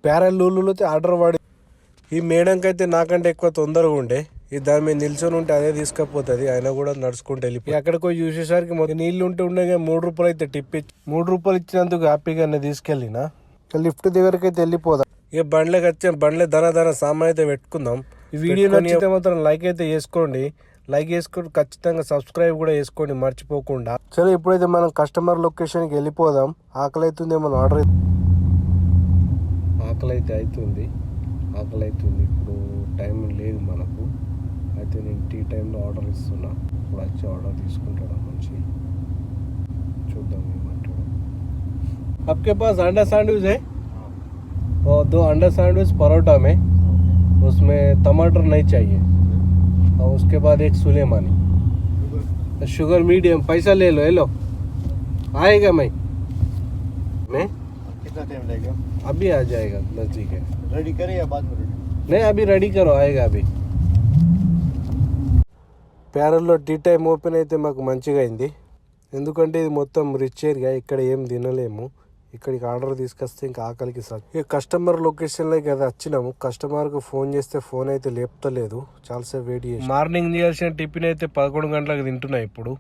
ప్యారలూలులో order వాడి ఈ మేడంకి అయితే నాకంటే ఎక్కువ తొందరగా ఉండే ఈ దాని మీద నిల్చొని ఉంటే అదే తీసుకపోతుంది. ఆయన కూడా నడుచుకుంటూ వెళ్ళిపోయి అక్కడికి పోయి చూసేసరికి మొత్తం నీళ్ళు ఉంటే ఉండగా ₹3 అయితే టిప్ ఇచ్చి ₹3 ఇచ్చినందుకు హ్యాపీగా తీసుకెళ్ళిన లిఫ్ట్ దగ్గరికి అయితే వెళ్ళిపోదాం. ఇక బండ్లకి వచ్చే బండ్లే ధన సామాన్ అయితే పెట్టుకుందాం. ఈ వీడియో నచ్చితే మాత్రం లైక్ అయితే చేసుకోండి. లైక్ చేసుకుని ఖచ్చితంగా సబ్స్క్రైబ్ కూడా చేసుకోండి మర్చిపోకుండా. సరే ఇప్పుడైతే మనం కస్టమర్ లొకేషన్కి వెళ్ళిపోదాం. ఆకలి అవుతుంది ఏమన్నా ఆర్డర్ ఆకలి అవుతుంది ఇప్పుడు టైం లేదు మనకు. అయితే నేను టీ టైంలో ఆర్డర్ ఇస్తున్నా. ఇప్పుడు వచ్చి ఆర్డర్ తీసుకుంటాడు మంచి చూద్దాం ఏమంటాడు. आपके पास अंडा सैंडविच है? और 2 अंडा सैंडविच परोठा में, उसमें टमाटर नहीं चाहिए और उसके बाद एक सुलेमानी शुगर मीडियम. पैसा ले लो आएगा मैं कितना टाइम लगेगा? अभी आ जाएगा नजदीक है. रेडी करें या बाद में रेडी? नहीं अभी रेडी करो आएगा अभी. ప్యారల్లో టీ టైం ఓపెన్ అయితే మాకు మంచిగా అయింది. ఎందుకంటే ఇది మొత్తం రిచ్ ఏరియా, ఇక్కడ ఏం తినలేము. ఇక్కడికి ఆర్డర్ తీసుకొస్తే ఇంకా ఆకలికి సార్. ఇక కస్టమర్ లొకేషన్లోకి కదా వచ్చినాము. కస్టమర్కు ఫోన్ చేస్తే ఫోన్ అయితే లేపుతలేదు. చాలాసేపు వెయిట్ చేసి మార్నింగ్ చేయాల్సిన టిఫిన్ అయితే 11 గంటలకు తింటున్నా ఇప్పుడు.